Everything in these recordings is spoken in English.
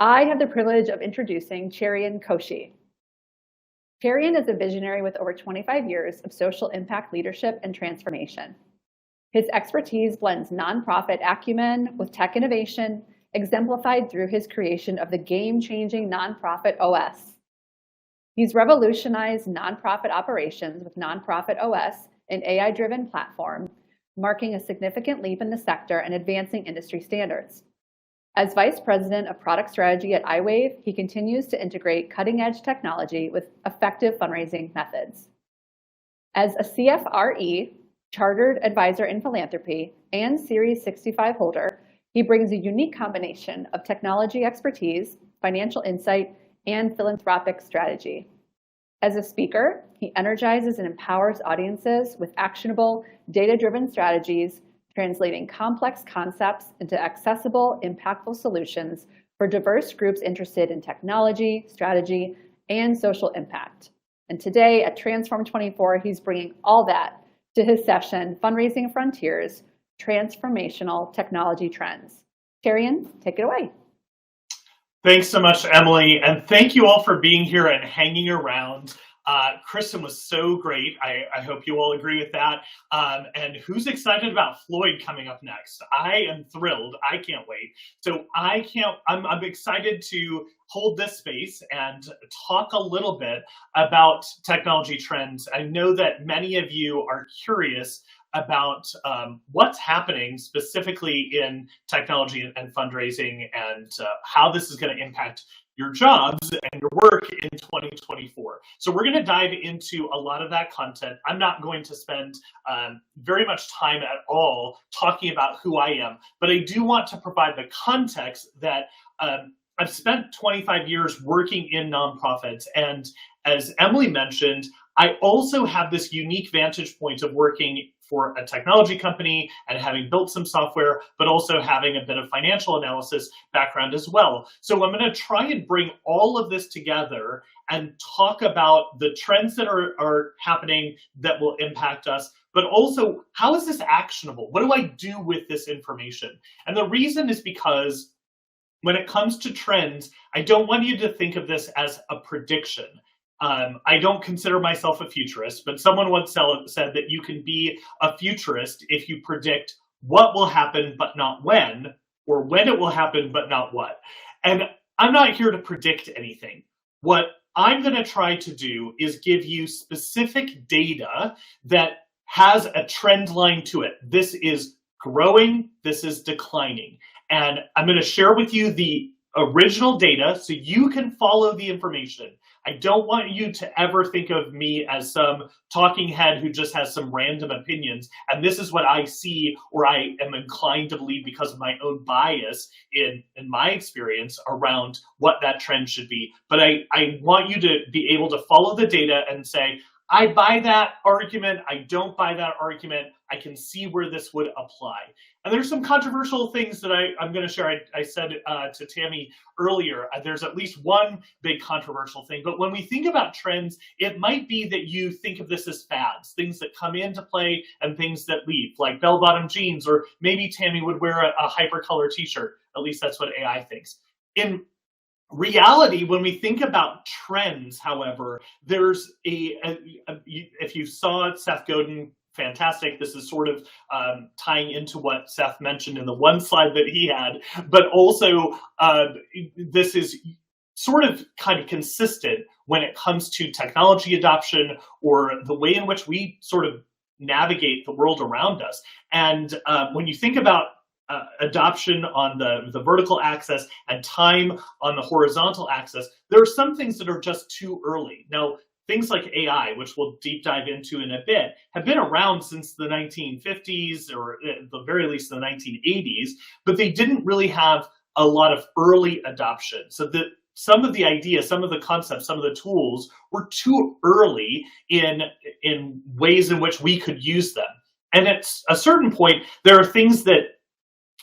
I have the privilege of introducing Cherian Koshi. Cherian is a visionary with over 25 years of social impact leadership and transformation. His expertise blends nonprofit acumen with tech innovation, exemplified through his creation of the game-changing nonprofit OS. He's revolutionized nonprofit operations with Nonprofit OS, an AI-driven platform, marking a significant leap in the sector and advancing industry standards. As Vice President of Product Strategy at iWave, he continues to integrate cutting-edge technology with effective fundraising methods. As a CFRE, Chartered Advisor in Philanthropy, and Series 65 holder, he brings a unique combination of technology expertise, financial insight, and philanthropic strategy. As a speaker, he energizes and empowers audiences with actionable, data-driven strategies, translating complex concepts into accessible, impactful solutions for diverse groups interested in technology, strategy, and social impact. And today at Transform 24, he's bringing all that to his session, Fundraising Frontiers, Transformational Technology Trends. Cherian, take it away. Thanks so much, Emily, and thank you all for being here and hanging around. Kristen was so great. I hope you all agree with that. And who's excited about Floyd coming up next? I am thrilled. I can't wait. So I'm excited to hold this space and talk a little bit about technology trends. I know that many of you are curious about what's happening specifically in technology and fundraising and how this is going to impact your jobs and your work in 2024. So we're going to dive into a lot of that content. I'm not going to spend very much time at all talking about who I am, but I do want to provide the context that I've spent 25 years working in nonprofits. And as Emily mentioned, I also have this unique vantage point of working for a technology company and having built some software, but also having a bit of financial analysis background as well. So I'm going to try and bring all of this together and talk about the trends that are happening that will impact us, but also how is this actionable? What do I do with this information? And the reason is because when it comes to trends, I don't want you to think of this as a prediction. I don't consider myself a futurist, but someone once said that you can be a futurist if you predict what will happen, but not when, or when it will happen, but not what. And I'm not here to predict anything. What I'm going to try to do is give you specific data that has a trend line to it. This is growing, this is declining. And I'm going to share with you the original data so you can follow the information. I don't want you to ever think of me as some talking head who just has some random opinions. And this is what I see or I am inclined to believe because of my own bias in my experience around what that trend should be. But I want you to be able to follow the data and say, I buy that argument, I don't buy that argument, I can see where this would apply. And there's some controversial things that I'm going to share. I said to Tammy earlier, there's at least one big controversial thing. But when we think about trends, it might be that you think of this as fads, things that come into play and things that leave, like bell-bottom jeans, or maybe Tammy would wear a hypercolor t-shirt. At least that's what AI thinks. In reality, when we think about trends, however, there's if you saw Seth Godin, fantastic. This is sort of tying into what Seth mentioned in the one slide that he had, but also this is sort of kind of consistent when it comes to technology adoption or the way in which we sort of navigate the world around us. And when you think about adoption on the vertical axis and time on the horizontal axis, there are some things that are just too early. Now, things like AI, which we'll deep dive into in a bit, have been around since the 1950s, or at the very least the 1980s, but they didn't really have a lot of early adoption. So that some of the ideas, some of the concepts, some of the tools were too early in ways in which we could use them. And at a certain point, there are things that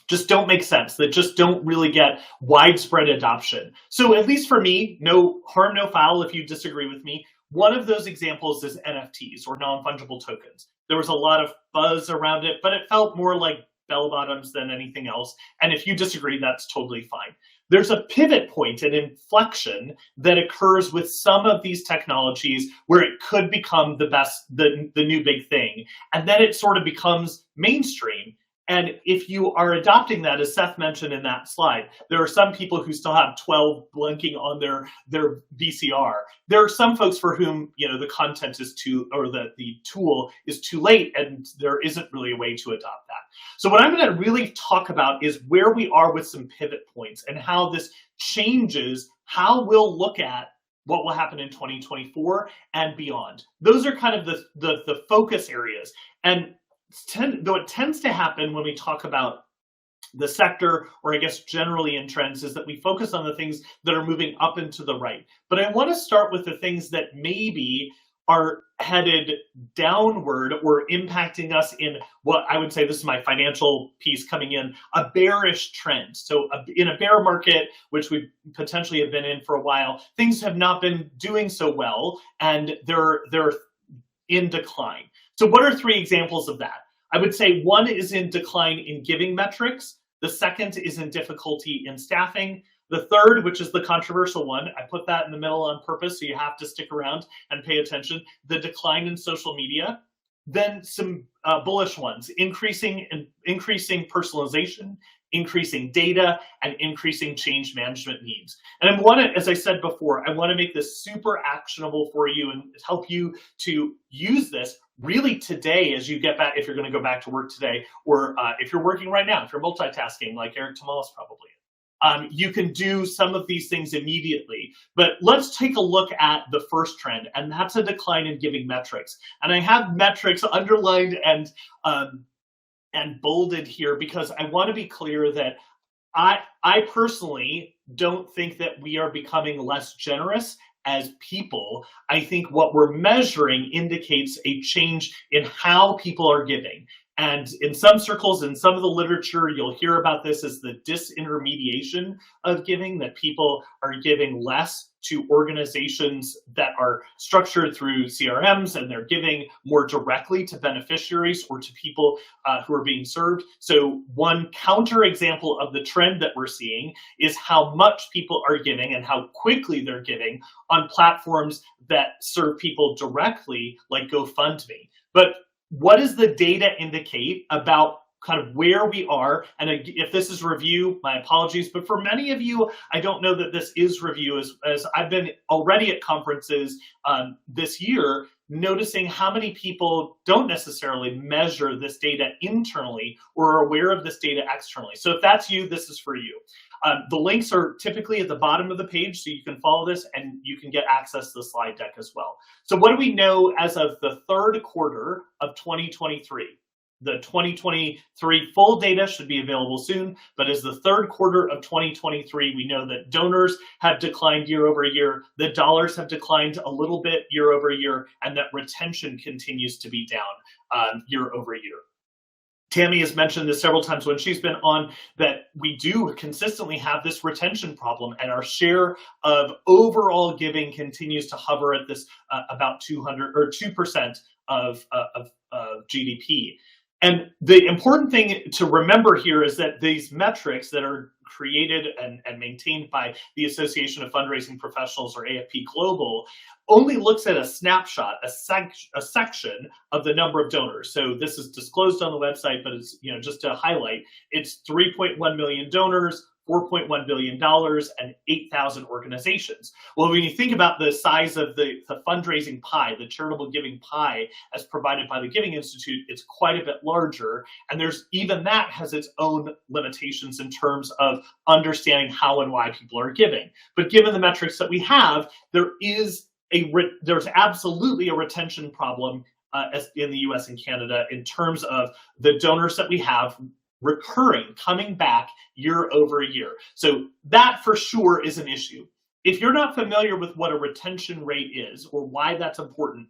just don't make sense, that just don't really get widespread adoption. So at least for me, no harm, no foul if you disagree with me. One of those examples is NFTs, or non-fungible tokens. There was a lot of buzz around it, but it felt more like bell bottoms than anything else. And if you disagree, that's totally fine. There's a pivot point, an inflection that occurs with some of these technologies where it could become the new big thing. And then it sort of becomes mainstream. And if you are adopting that, as Seth mentioned in that slide, there are some people who still have 12 blinking on their VCR. There are some folks for whom, the content is the tool is too late, and there isn't really a way to adopt that. So what I'm going to really talk about is where we are with some pivot points and how this changes how we'll look at what will happen in 2024 and beyond. Those are kind of the focus areas. And though it tends to happen when we talk about the sector, or I guess generally in trends, is that we focus on the things that are moving up and to the right. But I want to start with the things that maybe are headed downward or impacting us in what I would say, this is my financial piece coming in, a bearish trend. So in a bear market, which we potentially have been in for a while, things have not been doing so well, and they're in decline. So what are 3 examples of that? I would say one is in decline in giving metrics. The second is in difficulty in staffing. The third, which is the controversial one, I put that in the middle on purpose, so you have to stick around and pay attention, the decline in social media. Then some bullish ones, increasing personalization, increasing data, and increasing change management needs. And I want to, as I said before, I want to make this super actionable for you and help you to use this really today as you get back, if you're going to go back to work today, or if you're working right now, if you're multitasking like Eric Tamales probably is. You can do some of these things immediately. But let's take a look at the first trend, and that's a decline in giving metrics. And I have metrics underlined and bolded here because I want to be clear that I personally don't think that we are becoming less generous as people. I think what we're measuring indicates a change in how people are giving. And in some circles, in some of the literature, you'll hear about this as the disintermediation of giving, that people are giving less to organizations that are structured through CRMs, and they're giving more directly to beneficiaries or to people who are being served. So one counter example of the trend that we're seeing is how much people are giving and how quickly they're giving on platforms that serve people directly, like GoFundMe. But what does the data indicate about kind of where we are? And if this is review, my apologies, but for many of you, I don't know that this is review, as I've been already at conferences this year, noticing how many people don't necessarily measure this data internally or are aware of this data externally. So if that's you, this is for you. The links are typically at the bottom of the page, so you can follow this and you can get access to the slide deck as well. So what do we know as of the third quarter of 2023? The 2023 full data should be available soon, but as the third quarter of 2023, we know that donors have declined year over year, the dollars have declined a little bit year over year, and that retention continues to be down year over year. Tammy has mentioned this several times when she's been on, that we do consistently have this retention problem, and our share of overall giving continues to hover at this about 2% of GDP. And the important thing to remember here is that these metrics that are created and maintained by the Association of Fundraising Professionals, or AFP Global, only looks at a snapshot, a section of the number of donors. So this is disclosed on the website, but it's, just to highlight, it's 3.1 million donors, $4.1 billion, and 8,000 organizations. Well, when you think about the size of the fundraising pie, the charitable giving pie as provided by the Giving Institute, it's quite a bit larger. And even that has its own limitations in terms of understanding how and why people are giving. But given the metrics that we have, there's absolutely a retention problem as in the US and Canada in terms of the donors that we have recurring, coming back year over year. So that for sure is an issue. If you're not familiar with what a retention rate is or why that's important,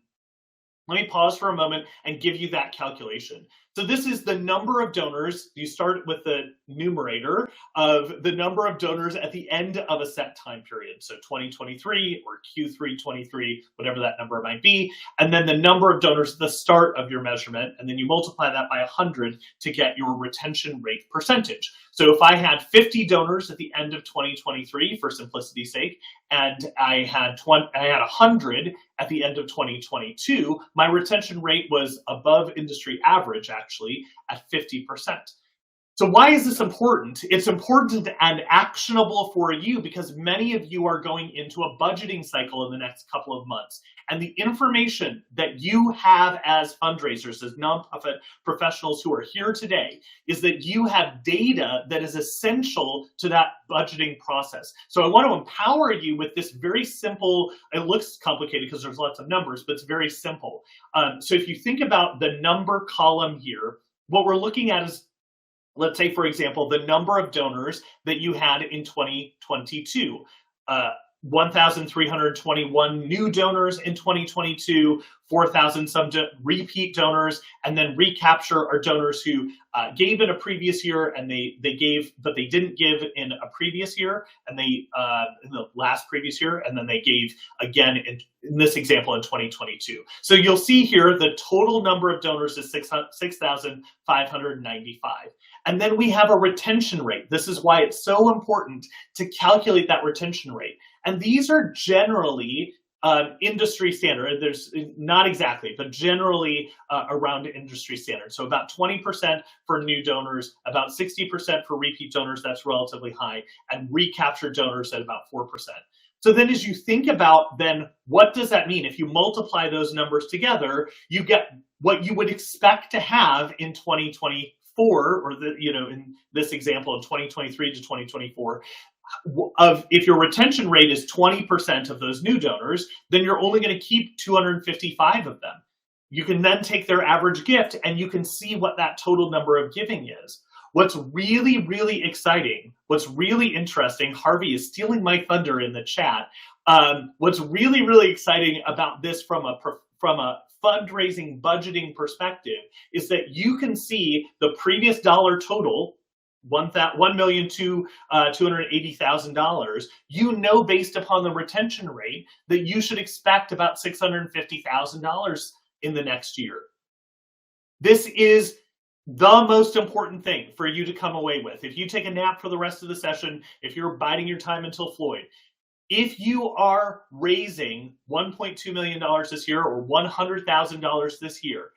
let me pause for a moment and give you that calculation. So this is the number of donors. You start with the numerator of the number of donors at the end of a set time period. So 2023 or Q3 23, whatever that number might be. And then the number of donors at the start of your measurement. And then you multiply that by 100 to get your retention rate percentage. So if I had 50 donors at the end of 2023, for simplicity's sake, and I had 100 at the end of 2022, my retention rate was above industry average, actually, at 50%. So why is this important? It's important and actionable for you because many of you are going into a budgeting cycle in the next couple of months. And the information that you have as fundraisers, as nonprofit professionals who are here today, is that you have data that is essential to that budgeting process. So I want to empower you with this very simple, it looks complicated because there's lots of numbers, but it's very simple. So if you think about the number column here, what we're looking at is, let's say, for example, the number of donors that you had in 2022. 1,321 new donors in 2022, 4,000 some repeat donors, and then recapture are donors who gave in a previous year and they gave, but they didn't give in a previous year, and they in the last previous year, and then they gave again in this example in 2022. So you'll see here the total number of donors is 6,595. And then we have a retention rate. This is why it's so important to calculate that retention rate. And these are generally industry standard. There's not exactly, but generally around industry standard. So about 20% for new donors, about 60% for repeat donors, that's relatively high, and recaptured donors at about 4%. So then as you think about then what does that mean? If you multiply those numbers together, you get what you would expect to have in 2024, or in this example in 2023 to 2024, if your retention rate is 20% of those new donors, then you're only going to keep 255 of them. You can then take their average gift and you can see what that total number of giving is. What's really, really exciting, what's really interesting, Harvey is stealing my thunder in the chat. What's really, really exciting about this from a fundraising budgeting perspective is that you can see the previous dollar total, $1,280,000. You know, based upon the retention rate, that you should expect about $650,000 in the next year. This is the most important thing for you to come away with. If you take a nap for the rest of the session, if you're biding your time until Floyd, if you are raising $1.2 million this year or $100,000 this year,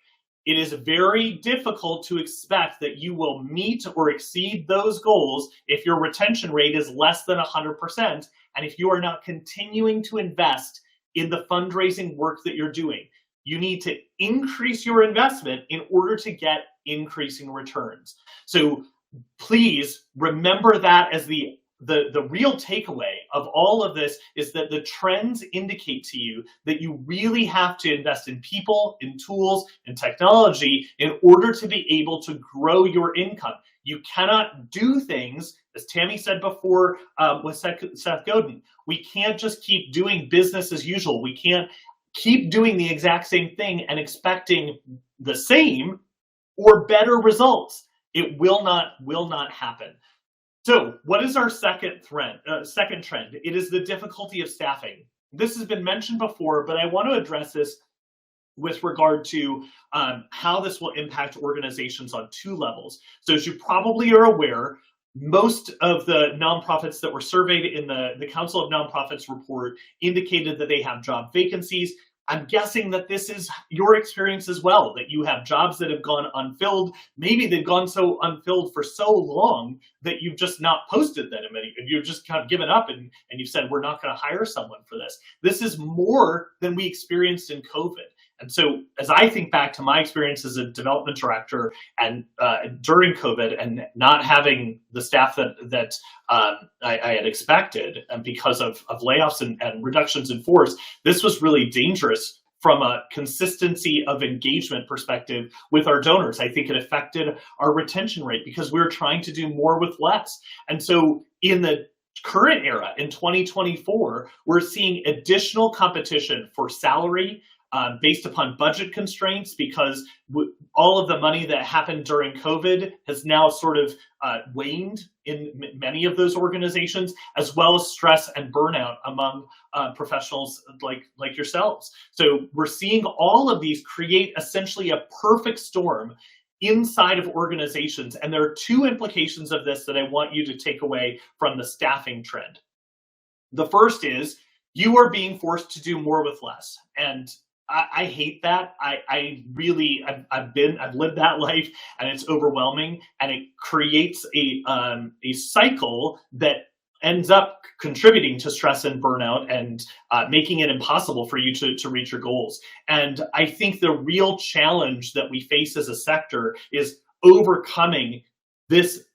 it is very difficult to expect that you will meet or exceed those goals if your retention rate is less than 100%, and if you are not continuing to invest in the fundraising work that you're doing. You need to increase your investment in order to get increasing returns. So please remember that as the real takeaway of all of this is that the trends indicate to you that you really have to invest in people, in tools, in technology in order to be able to grow your income. You cannot do things, as Tammy said before with Seth Godin, we can't just keep doing business as usual. We can't keep doing the exact same thing and expecting the same or better results. It will not happen. So what is our second trend? It is the difficulty of staffing. This has been mentioned before, but I want to address this with regard to how this will impact organizations on two levels. So as you probably are aware, most of the nonprofits that were surveyed in the Council of Nonprofits report indicated that they have job vacancies. I'm guessing that this is your experience as well, that you have jobs that have gone unfilled. Maybe they've gone so unfilled for so long that you've just not posted them, and you've just kind of given up and you've said, we're not going to hire someone for this. This is more than we experienced in COVID. And so as I think back to my experience as a development director and during COVID and not having the staff that I had expected, and because of layoffs and reductions in force, this was really dangerous from a consistency of engagement perspective with our donors. I think it affected our retention rate because we were trying to do more with less. And so in the current era, in 2024, we're seeing additional competition for salary, based upon budget constraints, because all of the money that happened during COVID has now sort of waned in many of those organizations, as well as stress and burnout among professionals like yourselves. So we're seeing all of these create essentially a perfect storm inside of organizations. And there are two implications of this that I want you to take away from the staffing trend. The first is you are being forced to do more with less. And I hate that. I've lived that life, and it's overwhelming, and it creates a cycle that ends up contributing to stress and burnout, and making it impossible for you to reach your goals. And I think the real challenge that we face as a sector is overcoming this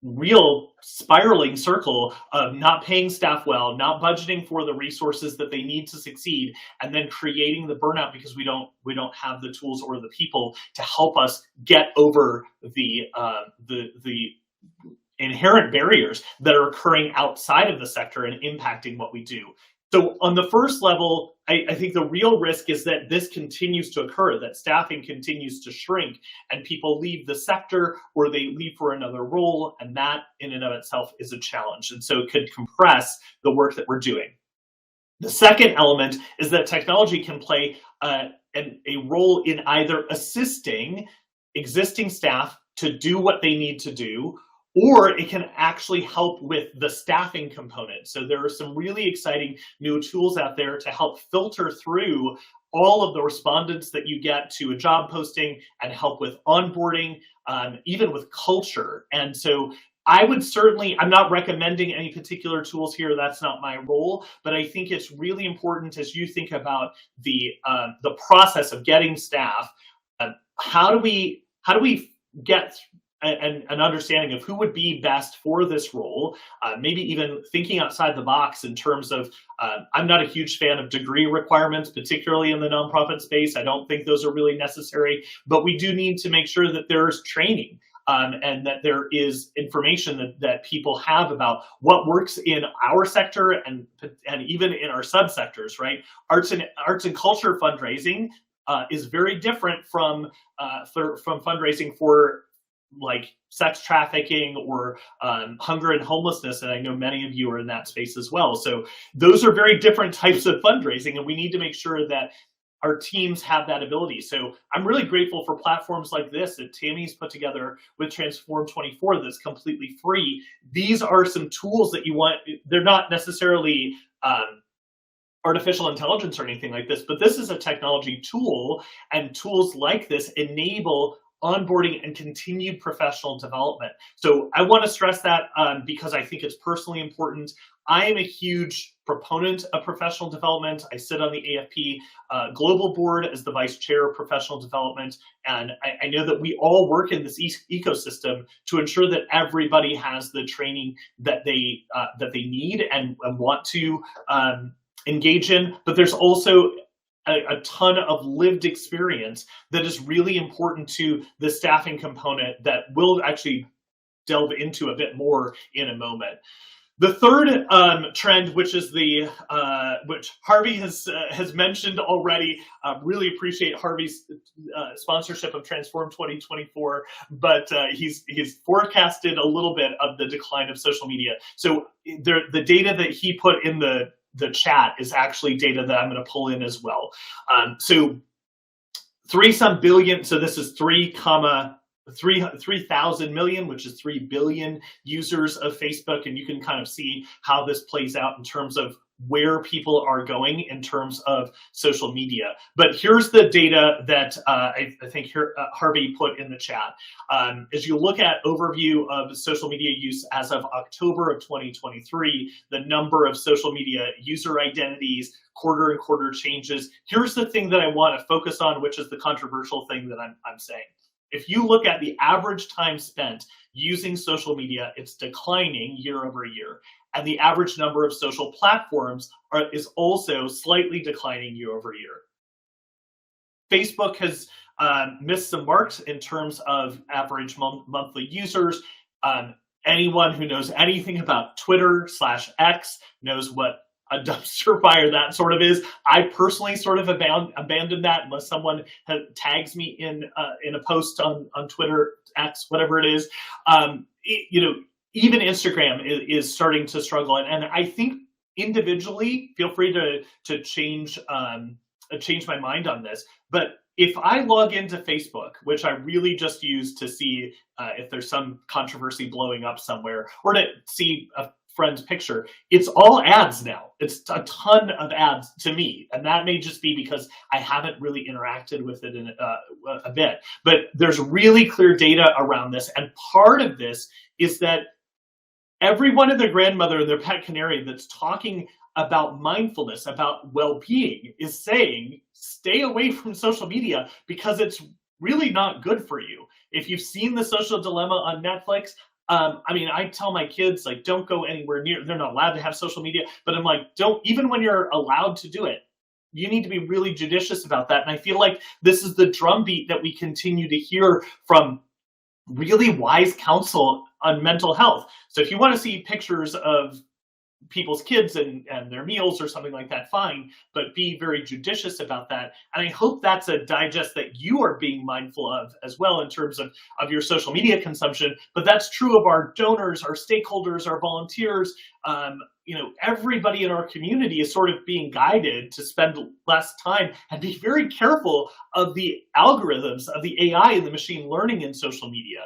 real spiraling circle of not paying staff well, not budgeting for the resources that they need to succeed, and then creating the burnout because we don't have the tools or the people to help us get over the inherent barriers that are occurring outside of the sector and impacting what we do. So on the first level, I think the real risk is that this continues to occur, that staffing continues to shrink and people leave the sector or they leave for another role, and that in and of itself is a challenge. And so it could compress the work that we're doing. The second element is that technology can play a role in either assisting existing staff to do what they need to do, or it can actually help with the staffing component. So there are some really exciting new tools out there to help filter through all of the respondents that you get to a job posting and help with onboarding, even with culture. And so I would certainly, I'm not recommending any particular tools here, that's not my role, but I think it's really important as you think about the process of getting staff, how do we get an understanding of who would be best for this role, maybe even thinking outside the box in terms of, I'm not a huge fan of degree requirements, particularly in the nonprofit space. I don't think those are really necessary, but we do need to make sure that there's training and that there is information that people have about what works in our sector and even in our subsectors, right? Arts and culture fundraising is very different from fundraising for like sex trafficking or hunger and homelessness, and I know many of you are in that space as well. So those are very different types of fundraising, and we need to make sure that our teams have that ability. So I'm really grateful for platforms like this that Tammy's put together with Transform 24 that's completely free. These are some tools that you want, they're not necessarily artificial intelligence or anything like this, but this is a technology tool, and tools like this enable onboarding and continued professional development. So I want to stress that because I think it's personally important. I am a huge proponent of professional development. I sit on the AFP Global Board as the Vice Chair of Professional Development, and I know that we all work in this ecosystem to ensure that everybody has the training that they need and want to engage in. But there's also a ton of lived experience that is really important to the staffing component that we'll actually delve into a bit more in a moment. The third trend, which is which Harvey has mentioned already, really appreciate Harvey's sponsorship of Transform 2024, but he's forecasted a little bit of the decline of social media. So the data that he put in the chat is actually data that I'm going to pull in as well. So 3-some billion, so this is 3,000 million, which is 3 billion users of Facebook, and you can kind of see how this plays out in terms of where people are going in terms of social media. But here's the data that I think Harvey put in the chat. As you look at overview of social media use as of October of 2023, the number of social media user identities, quarter-and-quarter changes. Here's the thing that I want to focus on, which is the controversial thing that I'm saying. If you look at the average time spent using social media, it's declining year over year. And the average number of social platforms is also slightly declining year over year. Facebook has missed some marks in terms of average monthly users. Anyone who knows anything about Twitter/X knows what a dumpster fire that sort of is. I personally sort of abandoned that unless someone tags me in a post on Twitter, X, whatever it is. Even Instagram is starting to struggle, and I think individually, feel free to change my mind on this. But if I log into Facebook, which I really just use to see if there's some controversy blowing up somewhere, or to see a friend's picture, it's all ads now. It's a ton of ads to me, and that may just be because I haven't really interacted with it in a bit. But there's really clear data around this, and part of this is that everyone and their grandmother and their pet canary that's talking about mindfulness, about well-being, is saying stay away from social media because it's really not good for you. If you've seen The Social Dilemma on Netflix, I tell my kids, like, don't go anywhere near, they're not allowed to have social media, but I'm like, don't, even when you're allowed to do it, you need to be really judicious about that. And I feel like this is the drumbeat that we continue to hear from really wise counsel on mental health. So if you want to see pictures of people's kids and their meals or something like that, fine, but be very judicious about that. And I hope that's a digest that you are being mindful of as well in terms of your social media consumption. But that's true of our donors, our stakeholders, our volunteers. Everybody in our community is sort of being guided to spend less time and be very careful of the algorithms, of the AI and the machine learning in social media.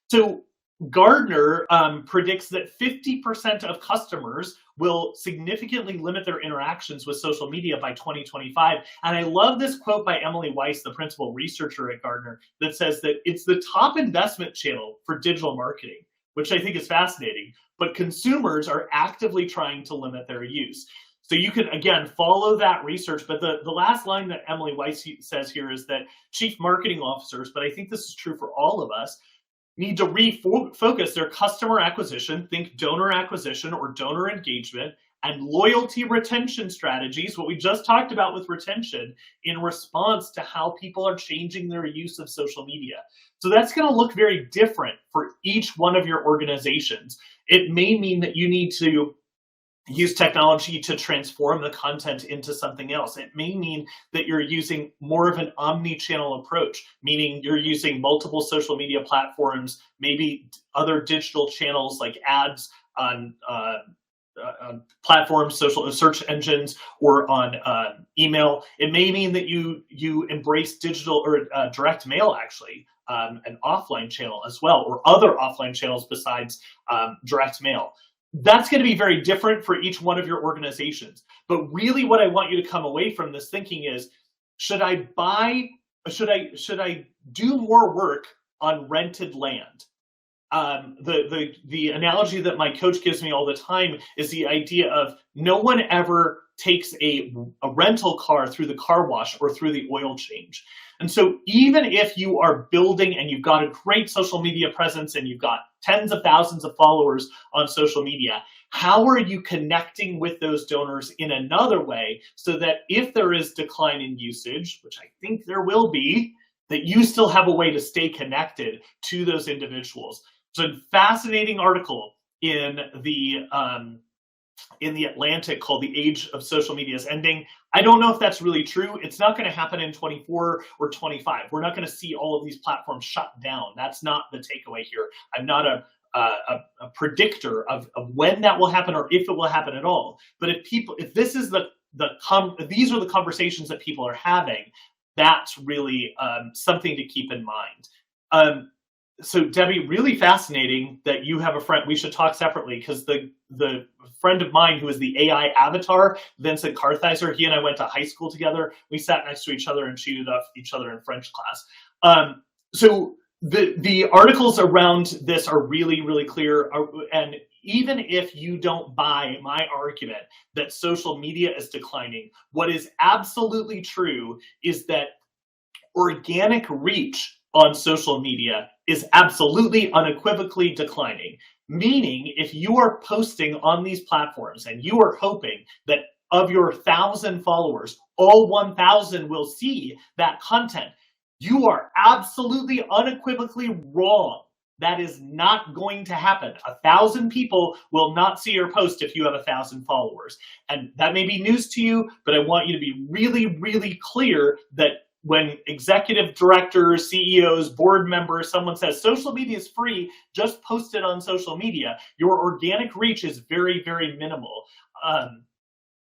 So Gartner predicts that 50% of customers will significantly limit their interactions with social media by 2025. And I love this quote by Emily Weiss, the principal researcher at Gartner, that says that it's the top investment channel for digital marketing, which I think is fascinating, but consumers are actively trying to limit their use. So you can, again, follow that research. But the last line that Emily Weiss says here is that chief marketing officers, but I think this is true for all of us, need to refocus their customer acquisition, think donor acquisition or donor engagement, and loyalty retention strategies, what we just talked about with retention, in response to how people are changing their use of social media. So that's going to look very different for each one of your organizations. It may mean that you need to use technology to transform the content into something else. It may mean that you're using more of an omni-channel approach, meaning you're using multiple social media platforms, maybe other digital channels like ads on platforms, social search engines, or on email. It may mean that you embrace digital or direct mail, actually, an offline channel as well, or other offline channels besides direct mail. That's going to be very different for each one of your organizations. But really what I want you to come away from this thinking is, should I do more work on rented land? The analogy that my coach gives me all the time is the idea of no one ever takes a rental car through the car wash or through the oil change. And so even if you are building and you've got a great social media presence and you've got tens of thousands of followers on social media, how are you connecting with those donors in another way so that if there is decline in usage, which I think there will be, that you still have a way to stay connected to those individuals? So a fascinating article in the Atlantic called "The Age of Social Media is Ending." I don't know if that's really true. It's not going to happen in 24 or 25. We're not going to see all of these platforms shut down. That's not the takeaway here. I'm not a predictor of when that will happen or if it will happen at all. But if this is these are the conversations that people are having, that's really something to keep in mind. So Debbie, really fascinating that you have a friend. We should talk separately, because the friend of mine who is the AI avatar, Vincent Kartheiser, he and I went to high school together. We sat next to each other and cheated off each other in French class. So the articles around this are really, really clear. And even if you don't buy my argument that social media is declining, what is absolutely true is that organic reach on social media is absolutely unequivocally declining. Meaning, if you are posting on these platforms and you are hoping that of your 1,000 followers, all 1,000 will see that content, you are absolutely unequivocally wrong. That is not going to happen. 1,000 people will not see your post if you have 1,000 followers. And that may be news to you, but I want you to be really, really clear that when executive directors, CEOs, board members, someone says social media is free, just post it on social media, your organic reach is very, very minimal.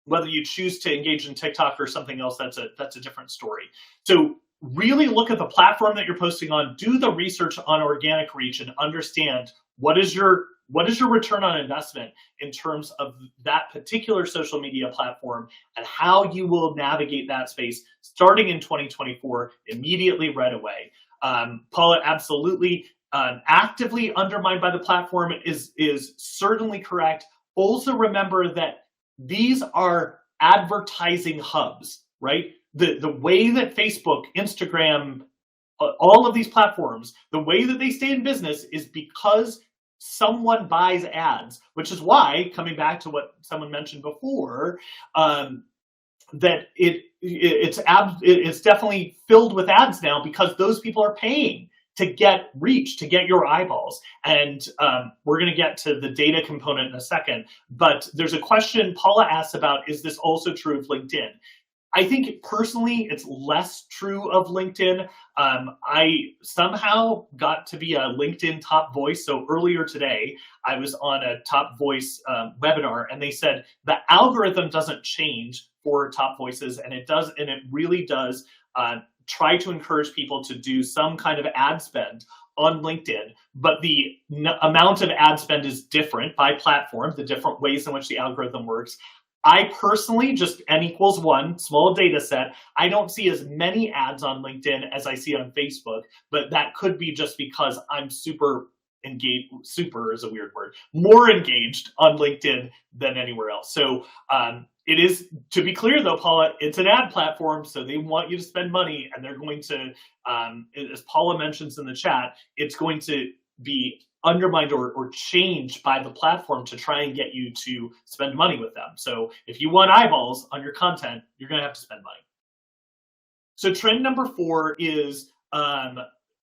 Whether you choose to engage in TikTok or something else, that's a different story. So really look at the platform that you're posting on, do the research on organic reach, and understand what is your return on investment in terms of that particular social media platform and how you will navigate that space starting in 2024, immediately right away. Paula, absolutely. Actively undermined by the platform is certainly correct. Also remember that these are advertising hubs, right? The way that Facebook, Instagram, all of these platforms, the way that they stay in business is because someone buys ads, which is why, coming back to what someone mentioned before, that it's definitely filled with ads now because those people are paying to get reach, to get your eyeballs. And we're going to get to the data component in a second. But there's a question Paula asked about, is this also true of LinkedIn? I think personally, it's less true of LinkedIn. I somehow got to be a LinkedIn top voice. So earlier today, I was on a top voice webinar, and they said the algorithm doesn't change for top voices, and it really does try to encourage people to do some kind of ad spend on LinkedIn, but the amount of ad spend is different by platform, the different ways in which the algorithm works. I personally, just N=1, small data set, I don't see as many ads on LinkedIn as I see on Facebook, but that could be just because I'm super engaged, super is a weird word, more engaged on LinkedIn than anywhere else. So it is, to be clear though, Paula, it's an ad platform, so they want you to spend money, and they're going to, as Paula mentions in the chat, it's going to be undermined or changed by the platform to try and get you to spend money with them. So if you want eyeballs on your content, you're going to have to spend money. So trend number 4 is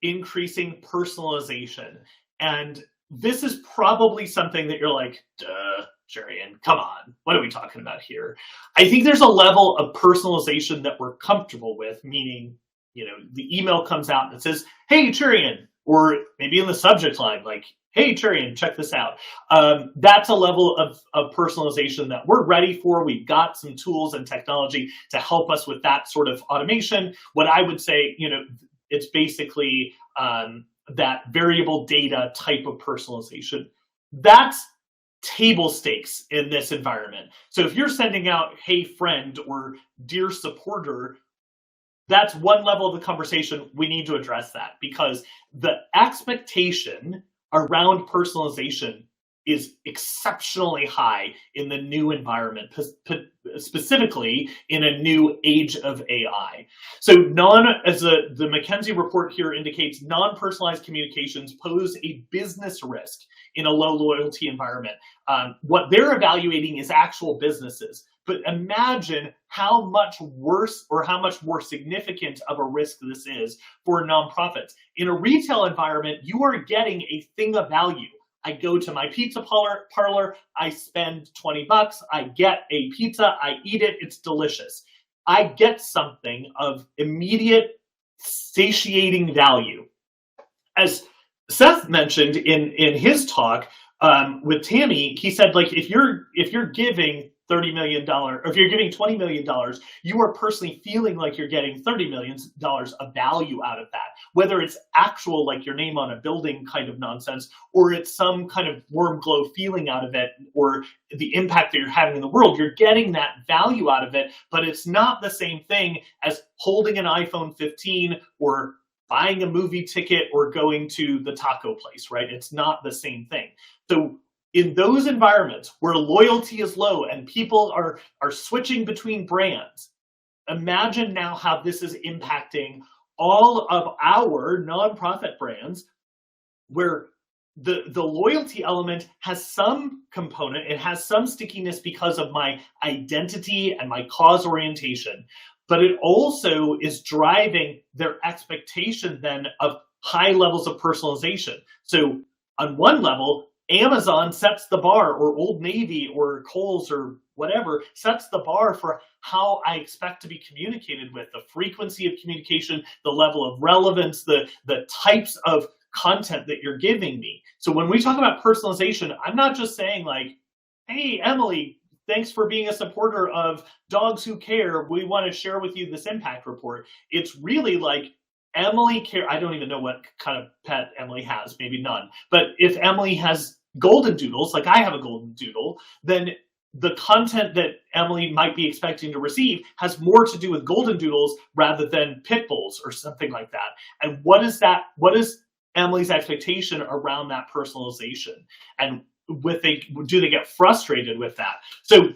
increasing personalization. And this is probably something that you're like, duh, Jerian, come on, what are we talking about here? I think there's a level of personalization that we're comfortable with, meaning, you know, the email comes out and it says, hey, Jerian, or maybe in the subject line, like, hey, Jerian, check this out. That's a level of personalization that we're ready for. We've got some tools and technology to help us with that sort of automation. What I would say, you know, it's basically that variable data type of personalization. That's table stakes in this environment. So if you're sending out, hey, friend, or dear supporter, that's one level of the conversation. We need to address that because the expectation around personalization is exceptionally high in the new environment, specifically in a new age of AI. So as the McKinsey report here indicates, non-personalized communications pose a business risk in a low loyalty environment. What they're evaluating is actual businesses. But imagine how much worse or how much more significant of a risk this is for nonprofits. In a retail environment, you are getting a thing of value. I go to my pizza parlor, I spend 20 bucks, I get a pizza, I eat it, it's delicious. I get something of immediate satiating value. As Seth mentioned in his talk with Tammy, he said, like, if you're giving $30 million, or if you're giving $20 million, you are personally feeling like you're getting $30 million of value out of that. Whether it's actual, like your name on a building kind of nonsense, or it's some kind of warm glow feeling out of it, or the impact that you're having in the world, you're getting that value out of it, but it's not the same thing as holding an iPhone 15 or buying a movie ticket or going to the taco place, right? It's not the same thing. So in those environments where loyalty is low and people are switching between brands, imagine now how this is impacting all of our nonprofit brands, where the loyalty element has some component, it has some stickiness because of my identity and my cause orientation, but it also is driving their expectation then of high levels of personalization. So on one level, Amazon sets the bar, or Old Navy or Kohl's or whatever sets the bar for how I expect to be communicated with, the frequency of communication, the level of relevance, the types of content that you're giving me. So when we talk about personalization, I'm not just saying like, hey, Emily, thanks for being a supporter of Dogs Who Care. We want to share with you this impact report. It's really like, Emily care. I don't even know what kind of pet Emily has, maybe none. But if Emily has golden doodles, like I have a golden doodle, then the content that Emily might be expecting to receive has more to do with golden doodles rather than pit bulls or something like that. And what is that? What is Emily's expectation around that personalization? And do they get frustrated with that? So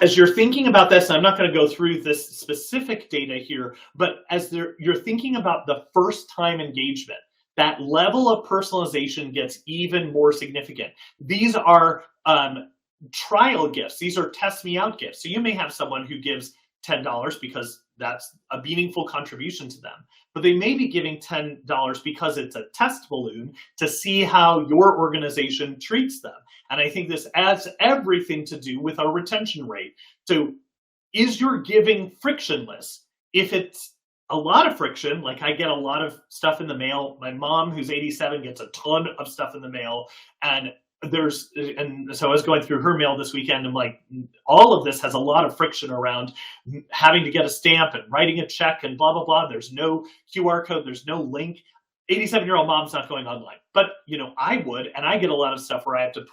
as you're thinking about this, I'm not going to go through this specific data here, but as you're thinking about the first time engagement, that level of personalization gets even more significant. These are trial gifts. These are test me out gifts. So you may have someone who gives $10 because that's a meaningful contribution to them, but they may be giving $10 because it's a test balloon to see how your organization treats them. And I think this adds everything to do with our retention rate. So is your giving frictionless? If it's a lot of friction, like I get a lot of stuff in the mail, my mom who's 87 gets a ton of stuff in the mail, and so I was going through her mail this weekend, and like all of this has a lot of friction around having to get a stamp and writing a check and blah, blah, blah. There's no QR code, there's no link. 87-year-old mom's not going online, but I would, and I get a lot of stuff where I have to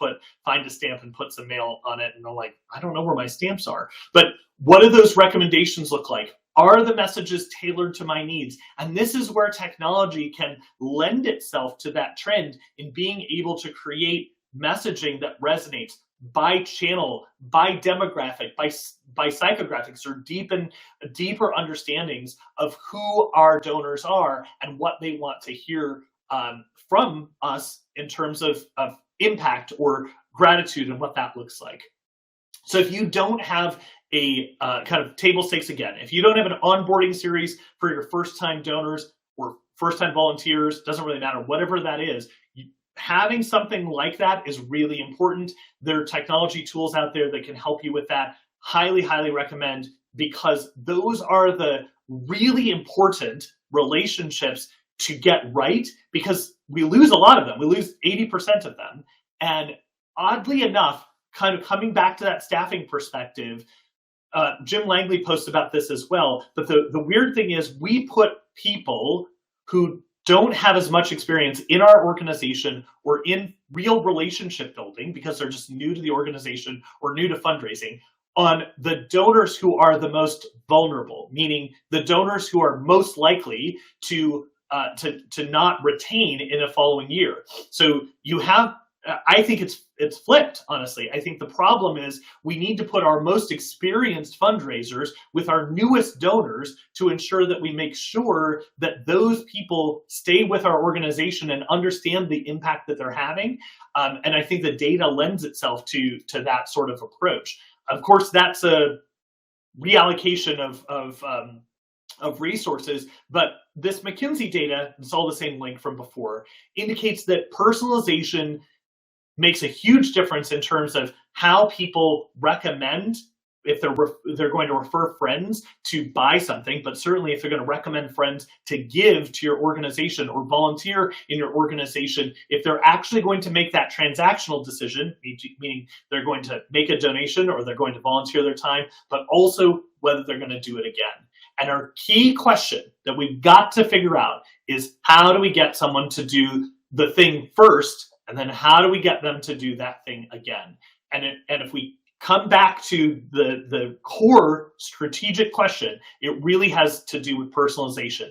find a stamp and put some mail on it, and I'm like, I don't know where my stamps are. But what do those recommendations look like? Are the messages tailored to my needs? And this is where technology can lend itself to that trend in being able to create messaging that resonates by channel, by demographic, by psychographics, or deeper understandings of who our donors are and what they want to hear from us in terms of impact or gratitude and what that looks like. So if you don't have a kind of table stakes again, if you don't have an onboarding series for your first-time donors or first-time volunteers, doesn't really matter, whatever that is, having something like that is really important. There are technology tools out there that can help you with that. Highly, highly recommend, because those are the really important relationships to get right, because we lose a lot of them. We lose 80% of them. And oddly enough, kind of coming back to that staffing perspective, Jim Langley posts about this as well. But the weird thing is we put people who don't have as much experience in our organization or in real relationship building because they're just new to the organization or new to fundraising on the donors who are the most vulnerable, meaning the donors who are most likely to not retain in a following year. So you have, I think it's flipped, honestly. I think the problem is we need to put our most experienced fundraisers with our newest donors to ensure that we make sure that those people stay with our organization and understand the impact that they're having. And I think the data lends itself to that sort of approach. Of course, that's a reallocation of resources, but this McKinsey data, it's all the same link from before, indicates that personalization makes a huge difference in terms of how people recommend, if they're going to refer friends to buy something, but certainly if they're going to recommend friends to give to your organization or volunteer in your organization, if they're actually going to make that transactional decision, meaning they're going to make a donation or they're going to volunteer their time, but also whether they're going to do it again. And our key question that we've got to figure out is, how do we get someone to do the thing first? And then how do we get them to do that thing again? And if we come back to the core strategic question, it really has to do with personalization.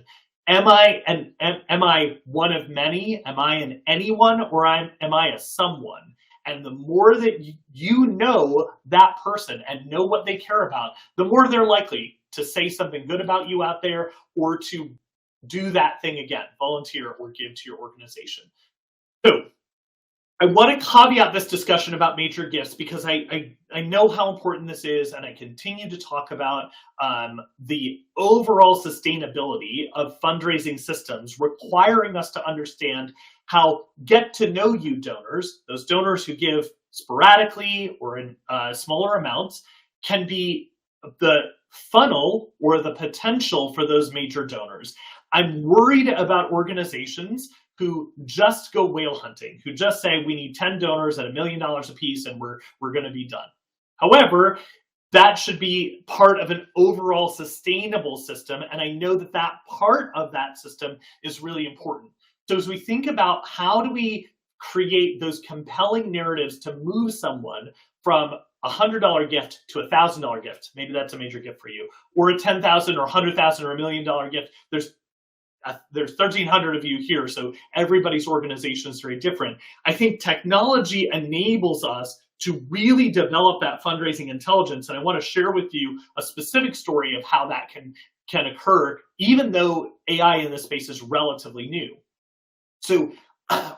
Am I one of many? Am I an anyone, or am I a someone? And the more that you know that person and know what they care about, the more they're likely to say something good about you out there, or to do that thing again, volunteer or give to your organization. So I want to caveat this discussion about major gifts because I know how important this is, and I continue to talk about the overall sustainability of fundraising systems, requiring us to understand how get-to-know-you donors, those donors who give sporadically or in smaller amounts, can be the funnel or the potential for those major donors. I'm worried about organizations who just go whale hunting, who just say we need 10 donors at $1 million a piece and we're going to be done. However, that should be part of an overall sustainable system, and I know that that part of that system is really important. So as we think about how do we create those compelling narratives to move someone from a $100 gift to a $1,000 gift, maybe that's a major gift for you, or a $10,000 or $100,000 or $1 million gift, there's 1,300 of you here, so everybody's organization is very different. I think technology enables us to really develop that fundraising intelligence, and I want to share with you a specific story of how that can occur, even though AI in this space is relatively new. So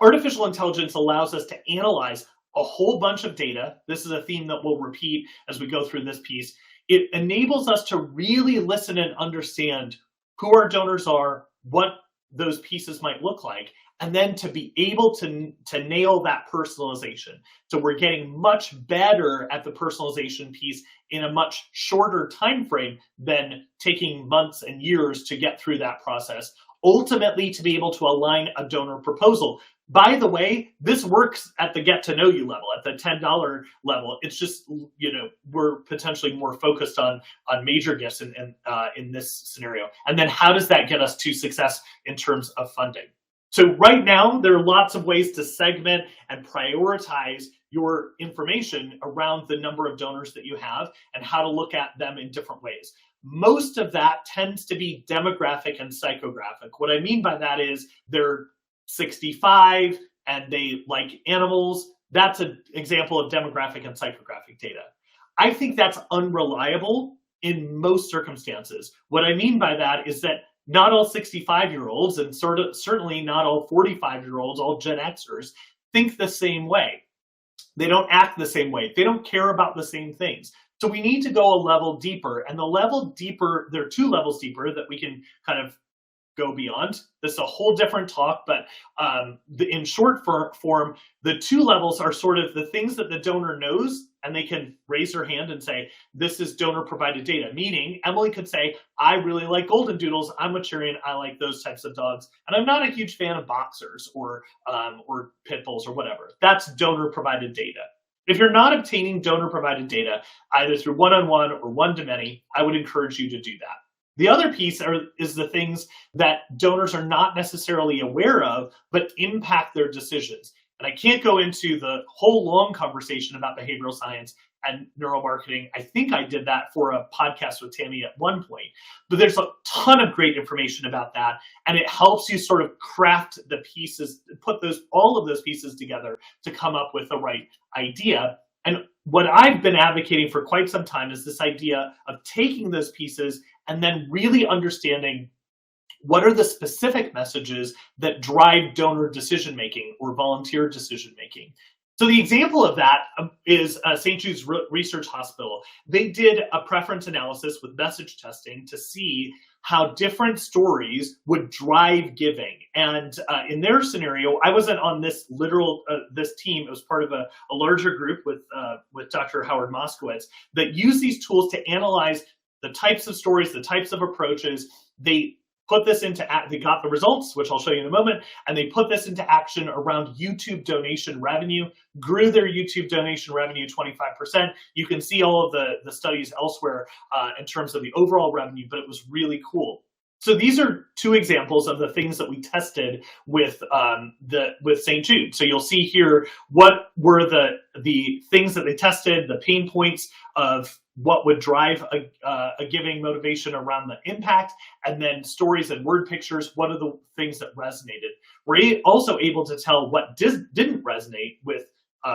artificial intelligence allows us to analyze a whole bunch of data. This is a theme that we'll repeat as we go through this piece. It enables us to really listen and understand who our donors are, what those pieces might look like, and then to be able to nail that personalization. So we're getting much better at the personalization piece in a much shorter time frame than taking months and years to get through that process, ultimately to be able to align a donor proposal. By the way, this works at the get to know you level, at the $10 level. It's just, we're potentially more focused on major gifts in this scenario. And then how does that get us to success in terms of funding? So right now, there are lots of ways to segment and prioritize your information around the number of donors that you have and how to look at them in different ways. Most of that tends to be demographic and psychographic. What I mean by that is they're 65 and they like animals. That's an example of demographic and psychographic data. I think that's unreliable in most circumstances. What I mean by that is that not all 65-year-olds and certainly not all 45-year-olds, all Gen Xers, think the same way. They don't act the same way. They don't care about the same things. So we need to go a level deeper, and the level deeper, there are two levels deeper that we can kind of go beyond. This is a whole different talk, but in short form, the two levels are sort of the things that the donor knows, and they can raise their hand and say, this is donor provided data, meaning Emily could say, I really like golden doodles, I'm a Cheerian, I like those types of dogs, and I'm not a huge fan of boxers or pit bulls or whatever. That's donor provided data. If you're not obtaining donor provided data, either through one-on-one or one-to-many, I would encourage you to do that. The other piece is the things that donors are not necessarily aware of, but impact their decisions. And I can't go into the whole long conversation about behavioral science and neuromarketing. I think I did that for a podcast with Tammy at one point, but there's a ton of great information about that. And it helps you sort of craft the pieces, put all of those pieces together to come up with the right idea. And what I've been advocating for quite some time is this idea of taking those pieces and then really understanding what are the specific messages that drive donor decision-making or volunteer decision-making. So the example of that is St. Jude's Research Hospital. They did a preference analysis with message testing to see how different stories would drive giving. And in their scenario, I wasn't on this this team. It was part of a larger group with Dr. Howard Moskowitz that used these tools to analyze the types of stories, the types of approaches. They put this into, they got the results, which I'll show you in a moment, and they put this into action around YouTube donation revenue, grew their YouTube donation revenue 25%. You can see all of the studies elsewhere in terms of the overall revenue, but it was really cool. So these are two examples of the things that we tested with St. Jude. So you'll see here what were the things that they tested, the pain points of what would drive a giving motivation around the impact, and then stories and word pictures. What are the things that resonated? We're also able to tell what didn't resonate with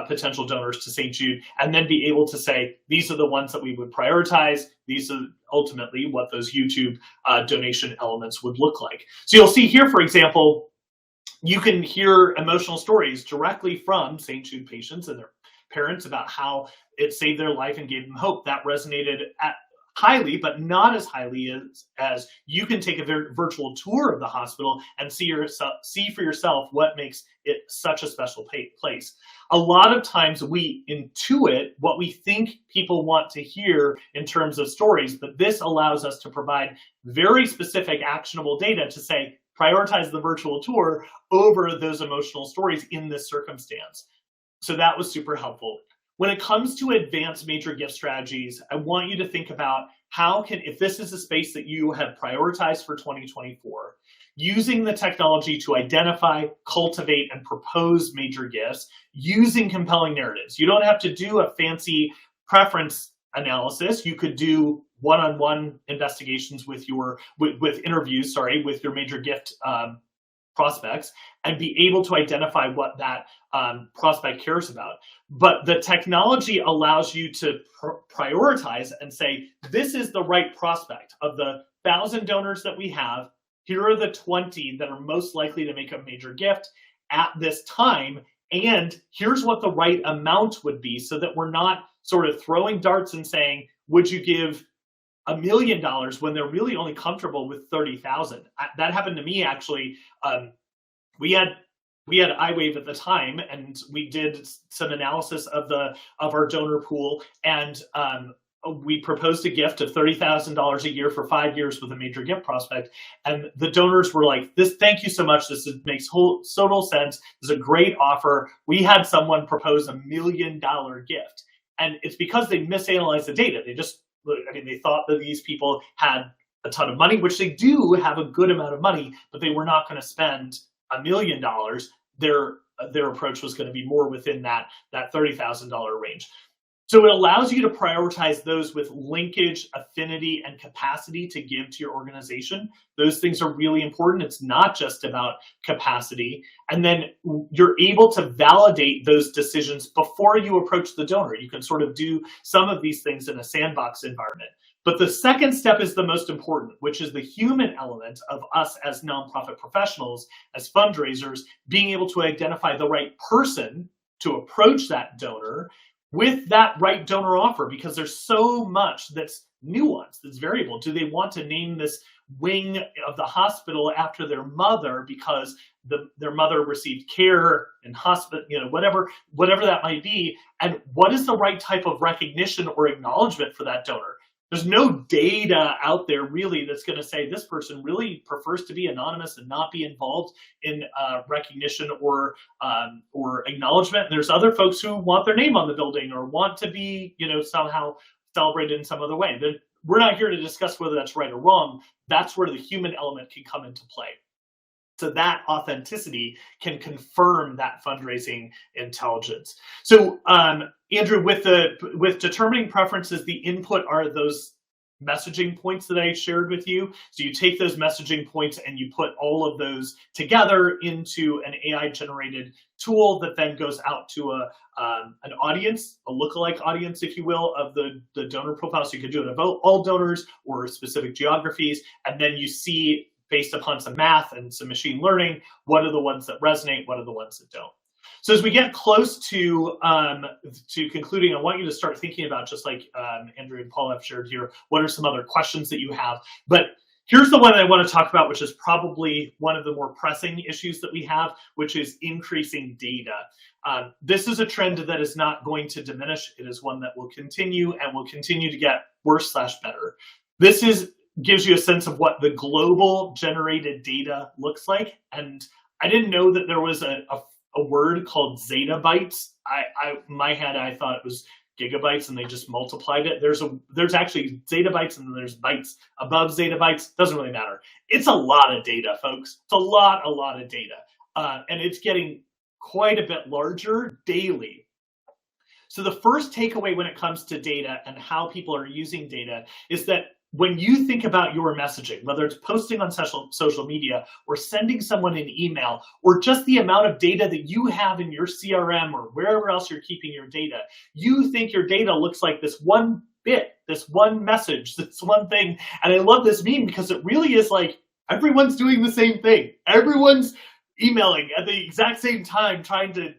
potential donors to St. Jude, and then be able to say, these are the ones that we would prioritize. These are ultimately what those YouTube donation elements would look like. So you'll see here, for example, You can hear emotional stories directly from St. Jude patients and their parents about how it saved their life and gave them hope. That resonated highly, but not as highly as you can take a virtual tour of the hospital and see for yourself what makes it such a special place. A lot of times we intuit what we think people want to hear in terms of stories, but this allows us to provide very specific actionable data to say, prioritize the virtual tour over those emotional stories in this circumstance. So that was super helpful. When it comes to advanced major gift strategies, I want you to think about if this is a space that you have prioritized for 2024, using the technology to identify, cultivate, and propose major gifts, using compelling narratives. You don't have to do a fancy preference analysis. You could do one-on-one investigations with interviews, with your major gift prospects, and be able to identify what that prospect cares about. But the technology allows you to prioritize and say, this is the right prospect. Of the 1,000 donors that we have, here are the 20 that are most likely to make a major gift at this time, and here's what the right amount would be, so that we're not sort of throwing darts and saying, would you give $1 million when they're really only comfortable with 30,000. That happened to me, actually. We had iWave at the time, and we did some analysis of our donor pool, and we proposed a gift of $30,000 a year for 5 years with a major gift prospect, and the donors were like, "This, thank you so much. This makes total sense. This is a great offer." We had someone propose $1 million gift, and it's because they misanalyzed the data. They thought that these people had a ton of money, which they do have a good amount of money, but they were not going to spend $1 million. Their approach was going to be more within that $30,000 range. So it allows you to prioritize those with linkage, affinity, and capacity to give to your organization. Those things are really important. It's not just about capacity. And then you're able to validate those decisions before you approach the donor. You can sort of do some of these things in a sandbox environment. But the second step is the most important, which is the human element of us as nonprofit professionals, as fundraisers, being able to identify the right person to approach that donor with that right donor offer, because there's so much that's nuanced, that's variable. Do they want to name this wing of the hospital after their mother because their mother received care in hospital, whatever that might be? And what is the right type of recognition or acknowledgement for that donor? There's no data out there really that's going to say this person really prefers to be anonymous and not be involved in recognition or acknowledgement. There's other folks who want their name on the building or want to be, somehow celebrated in some other way. We're not here to discuss whether that's right or wrong. That's where the human element can come into play. So that authenticity can confirm that fundraising intelligence. So Andrew, with determining preferences, the input are those messaging points that I shared with you. So you take those messaging points and you put all of those together into an AI-generated tool that then goes out to an audience, a lookalike audience, if you will, of the donor profile. So you could do it about all donors or specific geographies, and then you see, based upon some math and some machine learning, what are the ones that resonate, what are the ones that don't. So as we get close to concluding, I want you to start thinking about, just like Andrew and Paul have shared here, what are some other questions that you have. But here's the one I want to talk about, which is probably one of the more pressing issues that we have, which is increasing data. This is a trend that is not going to diminish. It is one that will continue and will continue to get worse/better. This gives you a sense of what the global generated data looks like. And I didn't know that there was a word called zettabytes. In my head, I thought it was gigabytes and they just multiplied it. There's actually zettabytes and then there's bytes above zettabytes. Doesn't really matter. It's a lot of data, folks. It's a lot of data. And it's getting quite a bit larger daily. So the first takeaway when it comes to data and how people are using data is that when you think about your messaging, whether it's posting on social media or sending someone an email or just the amount of data that you have in your CRM or wherever else you're keeping your data, you think your data looks like this one bit, this one message, this one thing. And I love this meme because it really is like everyone's doing the same thing. Everyone's emailing at the exact same time, trying to,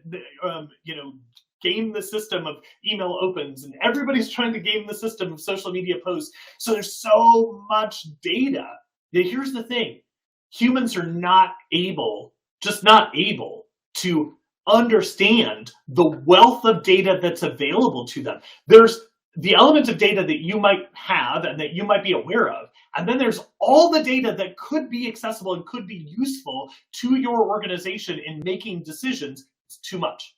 game the system of email opens, and everybody's trying to game the system of social media posts. So there's so much data. Now, here's the thing. Humans are not able to understand the wealth of data that's available to them. There's the element of data that you might have and that you might be aware of. And then there's all the data that could be accessible and could be useful to your organization in making decisions. It's too much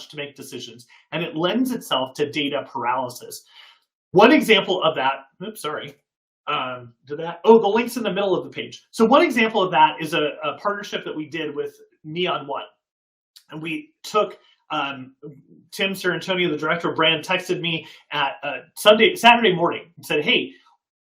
to make decisions. And it lends itself to data paralysis. One example of that, the link's in the middle of the page. So one example of that is a partnership that we did with Neon One. And we took, Tim Serantonio, the director of brand, texted me at Saturday morning and said, hey,